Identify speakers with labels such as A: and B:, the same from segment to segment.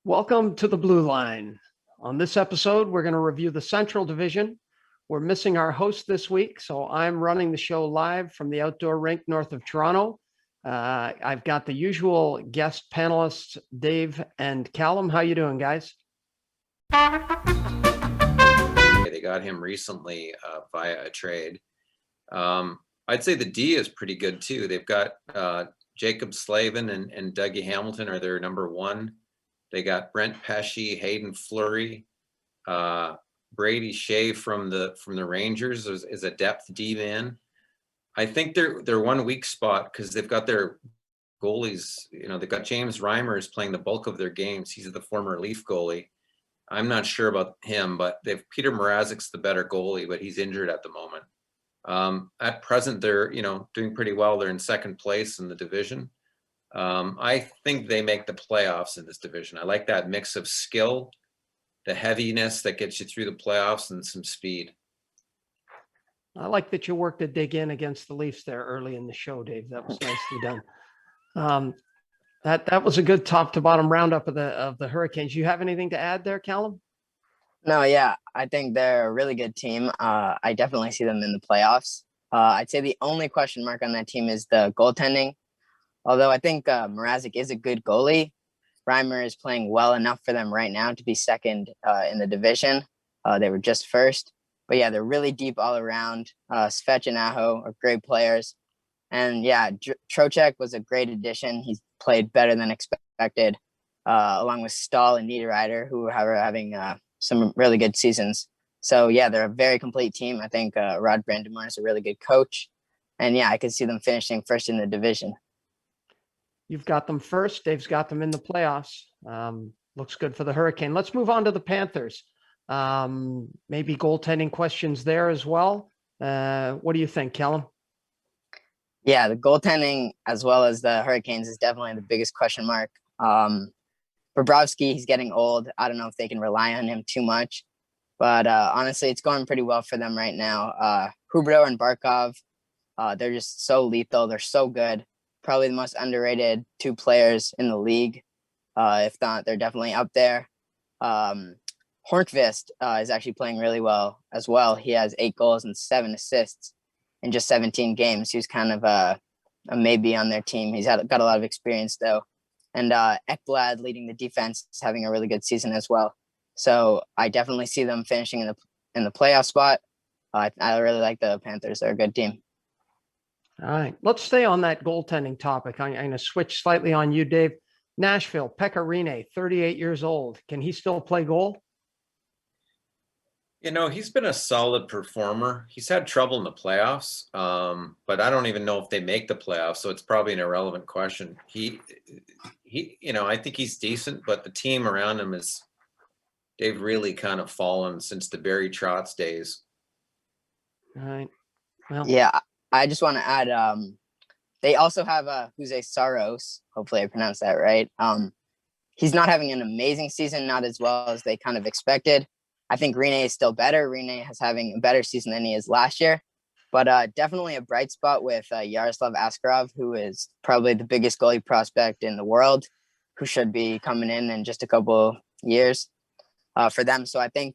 A: Welcome to the Blue Line. On this episode, we're going to review the Central Division. We're missing our host this week, so I'm running the show live from the outdoor rink north of Toronto. I've got the usual guest panelists, Dave and Callum. How you doing, guys?
B: They got him recently via a trade. I'd say the D is pretty good too. They've got Jacob Slavin and Dougie Hamilton are their number one. They got Brent Pesce, Hayden Fleury, Brady Shea from the Rangers is a depth D man. I think they're one weak spot because they've got their goalies. You know, they've got James Reimer is playing the bulk of their games. He's the former Leaf goalie. I'm not sure about him, but they've Peter Mrazek's the better goalie, but he's injured at the moment. At present, they're doing pretty well. They're in second place in the division. I think they make the playoffs in this division. I like that mix of skill, the heaviness that gets you through the playoffs, and some speed.
A: I like that you worked to dig in against the Leafs there early in the show, Dave. That was nicely done. That was a good top to bottom roundup of the Hurricanes. You have anything to add there, Callum?
C: No, yeah, I think they're a really good team. I definitely see them in the playoffs. I'd say the only question mark on that team is the goaltending. Although I think Mrazek is a good goalie, Reimer is playing well enough for them right now to be second in the division. They were just first. But yeah, they're really deep all around. Svech and Aho are great players. And yeah, Trocheck was a great addition. He's played better than expected, along with Stahl and Niederreiter, who are having some really good seasons. So yeah, they're a very complete team. I think Rod Brind'Amour is a really good coach. And yeah, I could see them finishing first in the division.
A: You've got them first. Dave's got them in the playoffs. Looks good for the Hurricane. Let's move on to the Panthers. Maybe goaltending questions there as well. What do you think, Callum?
C: Yeah, the goaltending as well as the Hurricanes is definitely the biggest question mark. Bobrovsky, he's getting old. I don't know if they can rely on him too much. But honestly, it's going pretty well for them right now. Huberdeau and Barkov, they're just so lethal. They're so good. Probably the most underrated two players in the league. If not, they're definitely up there. Hornqvist is actually playing really well as well. He has 8 goals and 7 assists in just 17 games. He was kind of a maybe on their team. He's got a lot of experience though. And Ekblad leading the defense is having a really good season as well. So I definitely see them finishing in the playoff spot. I really like the Panthers. They're a good team.
A: All right, let's stay on that goaltending topic. I'm going to switch slightly on you, Dave. Nashville, Pekka Rinne, 38 years old. Can he still play goal?
B: You know, he's been a solid performer. He's had trouble in the playoffs, but I don't even know if they make the playoffs, so it's probably an irrelevant question. He, I think he's decent, but the team around him they've really kind of fallen since the Barry Trotz days.
A: All right. Well,
C: yeah, I just want to add, they also have Jose Saros. Hopefully I pronounced that right. He's not having an amazing season, not as well as they kind of expected. I think Rinne is still better. Rinne is having a better season than he is last year. But definitely a bright spot with Yaroslav Askarov, who is probably the biggest goalie prospect in the world, who should be coming in just a couple years for them. So I think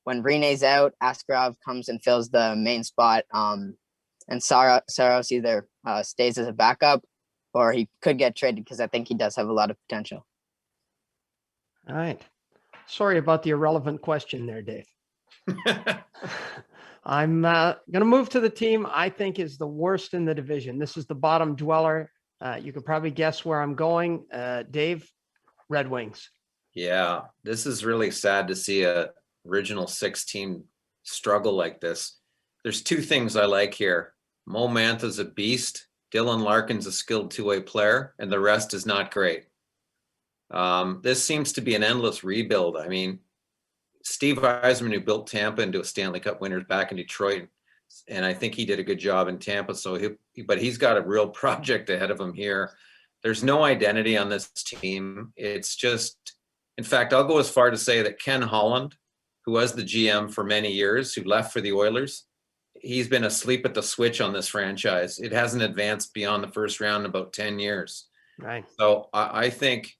C: when Rinne's out, Askarov comes and fills the main spot. And Saros either stays as a backup or he could get traded because I think he does have a lot of potential.
A: All right. Sorry about the irrelevant question there, Dave. I'm going to move to the team I think is the worst in the division. This is the bottom dweller. You could probably guess where I'm going. Dave, Red Wings.
B: Yeah, this is really sad to see a original 16 struggle like this. There's 2 things I like here. Mo Mantha's a beast. Dylan Larkin's a skilled 2-way player, and the rest is not great. This seems to be an endless rebuild. I mean, Steve Yzerman, who built Tampa into a Stanley Cup winner, back in Detroit, and I think he did a good job in Tampa. But he's got a real project ahead of him here. There's no identity on this team. It's just, in fact, I'll go as far to say that Ken Holland, who was the GM for many years, who left for the Oilers, he's been asleep at the switch on this franchise. It hasn't advanced beyond the first round in about 10 years.
A: Right.
B: So I think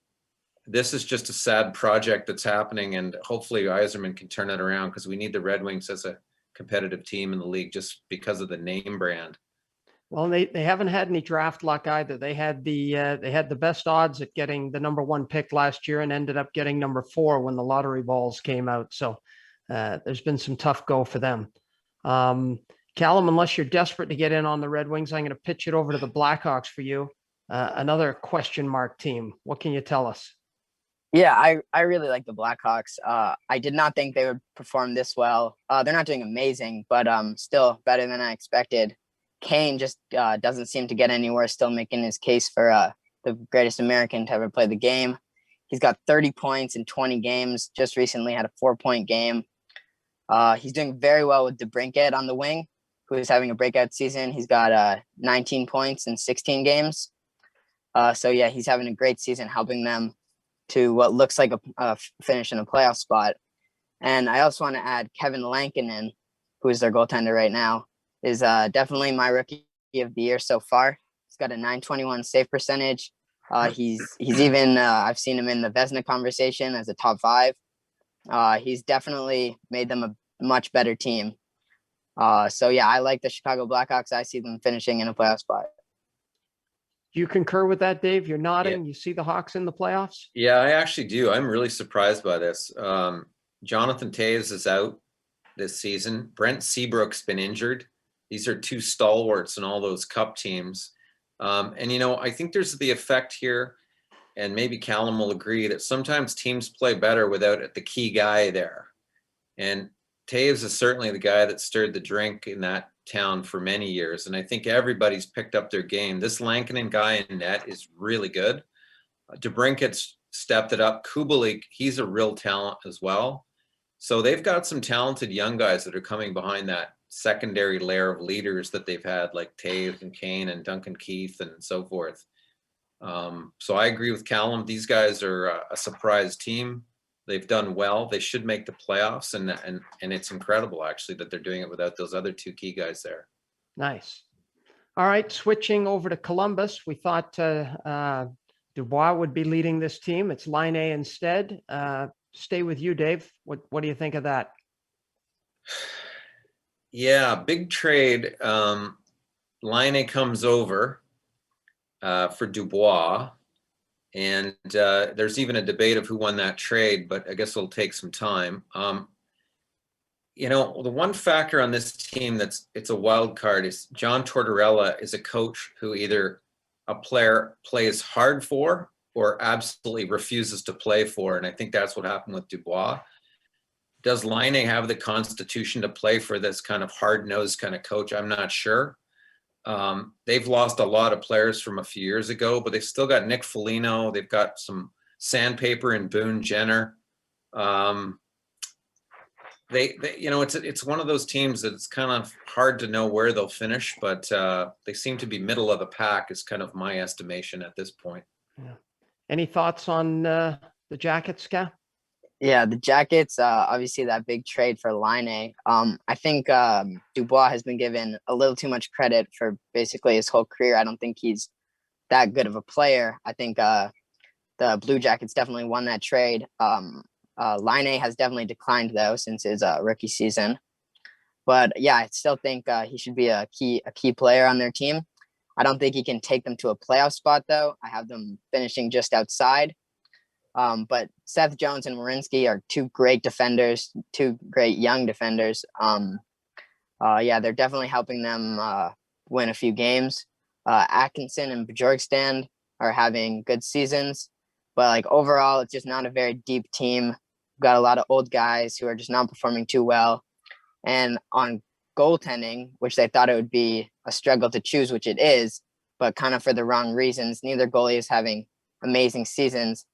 B: this is just a sad project that's happening, and hopefully Yzerman can turn it around, because we need the Red Wings as a competitive team in the league just because of the name brand.
A: Well, they haven't had any draft luck either. They had the best odds at getting the number 1 pick last year and ended up getting number 4 when the lottery balls came out. So there's been some tough go for them. Callum, unless you're desperate to get in on the Red Wings, I'm going to pitch it over to the Blackhawks for you. Another question mark team. What can you tell us?
C: Yeah, I really like the Blackhawks. I did not think they would perform this well. They're not doing amazing, but still better than I expected. Kane just doesn't seem to get anywhere, still making his case for the greatest American to ever play the game. He's got 30 points in 20 games, just recently had a 4-point game. He's doing very well with DeBrincat on the wing, who is having a breakout season. He's got 19 points in 16 games. So yeah, he's having a great season, helping them to what looks like a finish in a playoff spot. And I also want to add Kevin Lankinen, who is their goaltender right now, is definitely my rookie of the year so far. He's got a .921 save percentage. He's even I've seen him in the Vezina conversation as a top 5. He's definitely made them a much better team. So yeah, I like the Chicago Blackhawks. I see them finishing in a playoff spot.
A: Do you concur with that, Dave? You're nodding.
B: Yeah.
A: You see the Hawks in the playoffs?
B: Yeah, I actually do. I'm really surprised by this. Jonathan Toews is out this season. Brent Seabrook's been injured. These are 2 stalwarts in all those cup teams. And, I think there's the effect here, and maybe Callum will agree, that sometimes teams play better without the key guy there. And Toews is certainly the guy that stirred the drink in that town for many years. And I think everybody's picked up their game. This Lankinen guy in net is really good. DeBrincat's stepped it up. Kubalik, he's a real talent as well. So they've got some talented young guys that are coming behind that secondary layer of leaders that they've had, like Toews and Kane and Duncan Keith and so forth. So I agree with Callum. These guys are a surprise team. They've done well. They should make the playoffs, and it's incredible actually that they're doing it without those other 2 key guys there.
A: Nice. All right, switching over to Columbus. We thought Dubois would be leading this team. It's Line A instead. Stay with you, Dave. What do you think of that?
B: Yeah, big trade. Line A comes over for Dubois. And there's even a debate of who won that trade, but I guess it'll take some time. The one factor on this team it's a wild card is John Tortorella is a coach who either a player plays hard for or absolutely refuses to play for. And I think that's what happened with Dubois. Does Line A have the constitution to play for this kind of hard-nosed kind of coach? I'm not sure. They've lost a lot of players from a few years ago, but they've still got Nick Foligno. They've got some sandpaper and Boone Jenner. It's one of those teams that it's kind of hard to know where they'll finish, but they seem to be middle of the pack is kind of my estimation at this point.
A: Yeah. Any thoughts on the Jackets, Ska?
C: Yeah, the Jackets, obviously that big trade for Line A. I think Dubois has been given a little too much credit for basically his whole career. I don't think he's that good of a player. I think the Blue Jackets definitely won that trade. Line A has definitely declined, though, since his rookie season. But yeah, I still think he should be a key player on their team. I don't think he can take them to a playoff spot, though. I have them finishing just outside. But Seth Jones and Werenski are 2 great defenders, 2 great young defenders. Yeah, they're definitely helping them win a few games. Atkinson and Bjorkstrand are having good seasons, but like overall, it's just not a very deep team. We've got a lot of old guys who are just not performing too well. And on goaltending, which they thought it would be a struggle to choose, which it is, but kind of for the wrong reasons. Neither goalie is having amazing seasons.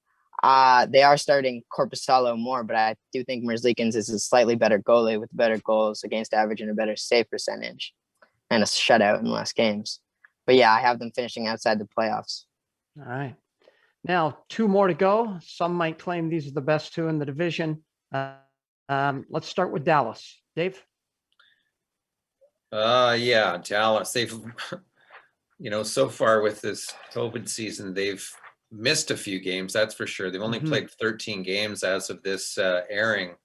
C: They are starting Korpisalo more, but I do think Merzlikins is a slightly better goalie with better goals against average and a better save percentage and a shutout in less games. But yeah, I have them finishing outside the playoffs.
A: All right. Now, 2 more to go. Some might claim these are the best 2 in the division. Let's start with Dallas. Dave?
B: Yeah, Dallas. They've, so far with this COVID season, they've missed a few games, that's for sure. They've only
A: Mhm.
B: played 13 games as of this airing.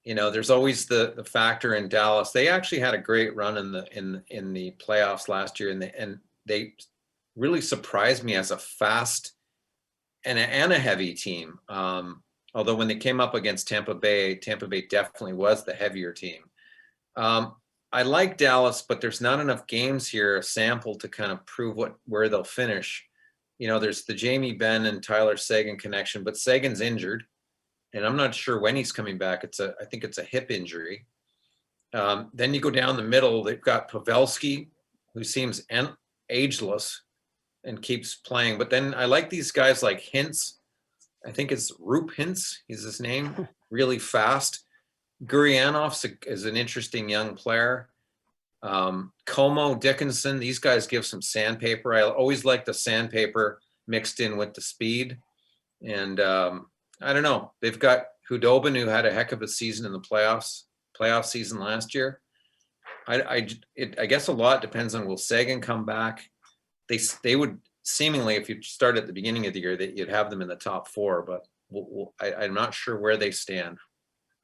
B: There's always the factor in Dallas. They actually had a great run in the playoffs last year, and they really surprised me as a fast and a heavy team. Although when they came up against Tampa Bay definitely was the heavier team. I like Dallas, but there's not enough games here, a sample to kind of prove where they'll finish. There's the Jamie Benn and Tyler Seguin connection, but Seguin's injured, and I'm not sure when he's coming back. I think it's a hip injury. Then you go down the middle. They've got Pavelski, who seems ageless and keeps playing. But then I like these guys like Hintz. I think it's Roop Hintz is his name, really fast. Gurianov is an interesting young player. Como, Dickinson, these guys give some sandpaper. I always like the sandpaper mixed in with the speed. And I don't know. They've got Hudobin, who had a heck of a season in the playoff season last year. I guess a lot depends on will Seguin come back. They would seemingly, if you start at the beginning of the year, that you'd have them in the top 4, but I'm not sure where they stand.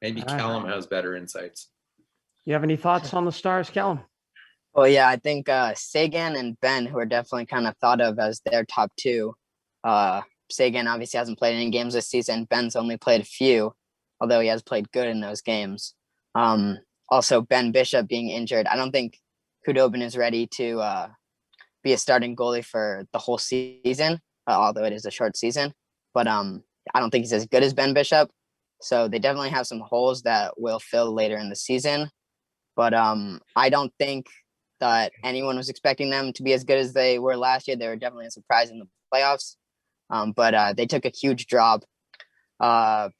B: Maybe
A: All right.
B: Callum has better insights.
A: You have any thoughts on the Stars, Callum?
C: Well, yeah, I think Seguin and Ben, who are definitely kind of thought of as their top 2. Seguin obviously hasn't played any games this season. Ben's only played a few, although he has played good in those games. Also, Ben Bishop being injured. I don't think Khudobin is ready to be a starting goalie for the whole season, although it is a short season. But I don't think he's as good as Ben Bishop. So they definitely have some holes that will fill later in the season. But I don't think that anyone was expecting them to be as good as they were last year. They were definitely a surprise in the playoffs. But they took a huge drop.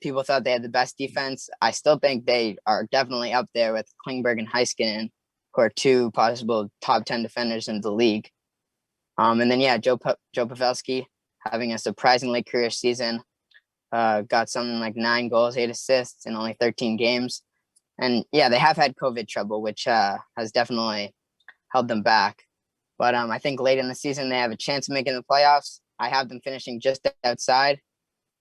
C: People thought they had the best defense. I still think they are definitely up there with Klingberg and Heiskanen, who are 2 possible top 10 defenders in the league. And then, yeah, Joe Pavelski having a surprisingly career season. Got something like 9 goals, 8 assists in only 13 games. And yeah, they have had COVID trouble, which has definitely held them back. But I think late in the season, they have a chance of making the playoffs. I have them finishing just outside.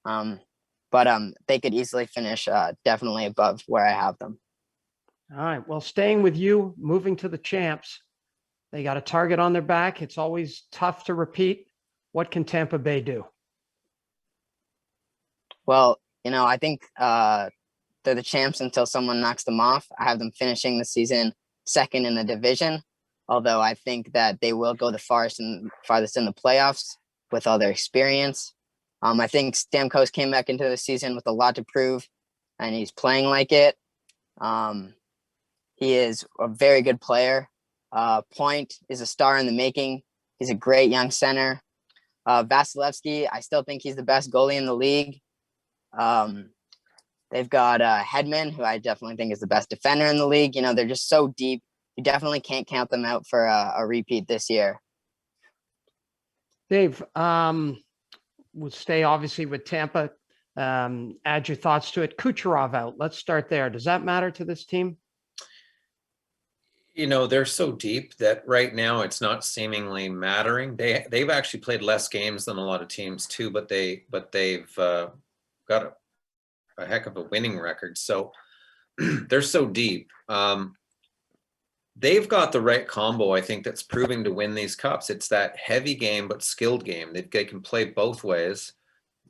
C: But they could easily finish definitely above where I have them.
A: All right. Well, staying with you, moving to the champs. They got a target on their back. It's always tough to repeat. What can Tampa Bay do?
C: Well, I think they're the champs until someone knocks them off. I have them finishing the season second in the division, although I think that they will go the farthest in the playoffs with all their experience. I think Stamkos came back into the season with a lot to prove, and he's playing like it. He is a very good player. Point is a star in the making. He's a great young center. Vasilevsky, I still think he's the best goalie in the league. They've got Hedman, who I definitely think is the best defender in the league. They're just so deep. You definitely can't count them out for a repeat this year.
A: Dave, we'll stay obviously with Tampa. Add your thoughts to it. Kucherov out. Let's start there. Does that matter to this team?
B: They're so deep that right now it's not seemingly mattering. They've actually played less games than a lot of teams too, but they've got a heck of a winning record. So they're so deep. They've got the right combo, I think, that's proving to win these cups. It's that heavy game but skilled game. They can play both ways.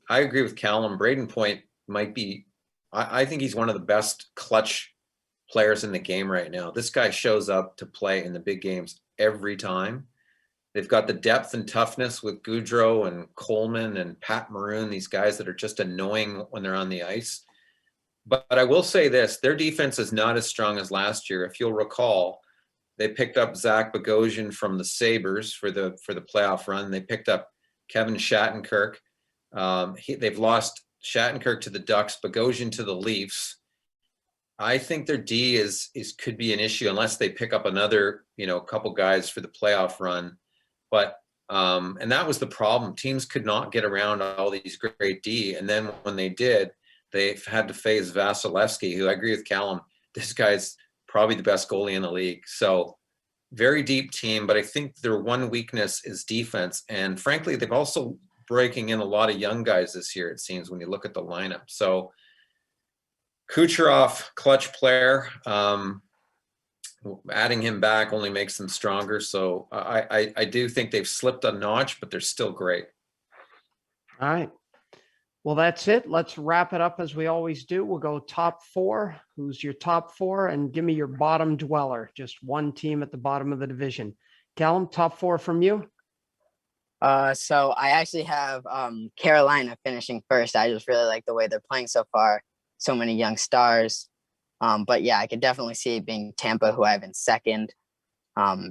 B: I agree with Callum. Braden Point might be, I think he's one of the best clutch players in the game right now. This guy shows up to play in the big games every time. They've got the depth and toughness with Goudreau and Coleman and Pat Maroon, these guys that are just annoying when they're on the ice. But I will say this, their defense is not as strong as last year. If you'll recall, they picked up Zach Bogosian from the Sabres for the playoff run. They picked up Kevin Shattenkirk. They've lost Shattenkirk to the Ducks, Bogosian to the Leafs. I think their D could be an issue unless they pick up another, couple guys for the playoff run. But and that was the problem. Teams could not get around all these great D. And then when they did, they had to face Vasilevsky, who I agree with Callum. This guy's probably the best goalie in the league. So very deep team, but I think their one weakness is defense. And frankly, they've also breaking in a lot of young guys this year, it seems, when you look at the lineup. So Kucherov, clutch player. Adding him back only makes them stronger. So I do think they've slipped a notch, but they're still great.
A: All right. Well, that's it. Let's wrap it up as we always do. We'll go top four. Who's your top four? And give me your bottom dweller. Just one team at the bottom of the division. Callum, top four from you?
C: So I actually have Carolina finishing first. I just really like the way they're playing so far. So many young stars. But yeah, I could definitely see it being Tampa, who I have in second.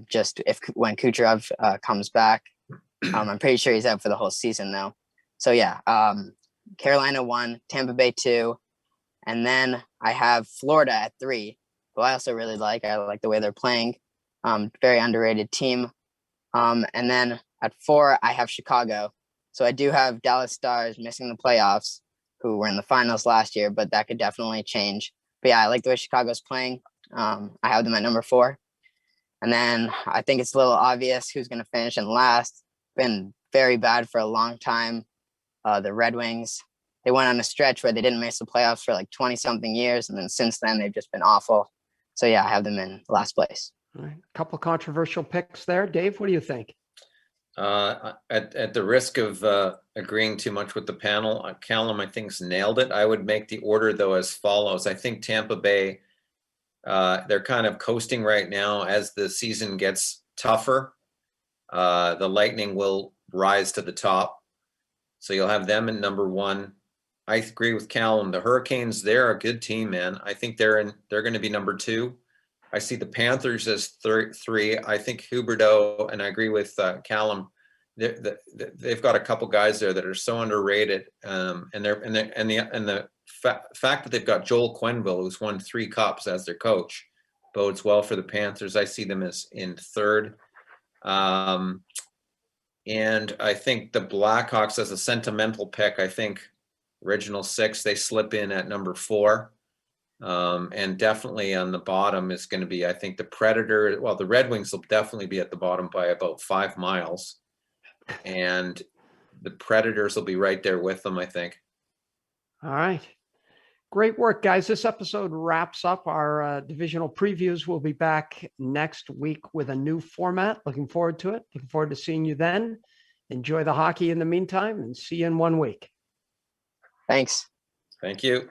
C: Just when Kucherov comes back. I'm pretty sure he's out for the whole season though. So yeah, Carolina 1, Tampa Bay 2, and then I have Florida at 3, who I also really like. I like the way they're playing. Very underrated team. And then at 4, I have Chicago. So I do have Dallas Stars missing the playoffs, who were in the finals last year, but that could definitely change. But yeah, I like the way Chicago's playing. I have them at number 4. And then I think it's a little obvious who's going to finish in last. Been very bad for a long time. The Red Wings, they went on a stretch where they didn't miss the playoffs for like 20 something years. And then since then, they've just been awful. So yeah, I have them in last place.
A: All right. A couple of controversial picks there. Dave, what do you think?
B: At the risk of agreeing too much with the panel, Callum, I think's nailed it. I would make the order though as follows. I think Tampa Bay, they're kind of coasting right now. As the season gets tougher, the Lightning will rise to the top. So you'll have them in number 1. I agree with Callum. The Hurricanes, they're a good team, man. I think they're going to be number 2. I see the Panthers as 3. I think Huberdeau, and I agree with Callum. They've got a couple guys there that are so underrated, and the fact that they've got Joel Quenneville, who's won 3 cups as their coach, bodes well for the Panthers. I see them as in 3rd. And I think the Blackhawks, as a sentimental pick, I think original 6, they slip in at number 4. And definitely on the bottom is going to be, I think, the Predator. Well, the Red Wings will definitely be at the bottom by about 5 miles. And the Predators will be right there with them, I think.
A: All right. Great work, guys. This episode wraps up our divisional previews. We'll be back next week with a new format. Looking forward to it. Looking forward to seeing you then. Enjoy the hockey in the meantime, and see you in 1 week.
C: Thanks.
B: Thank you.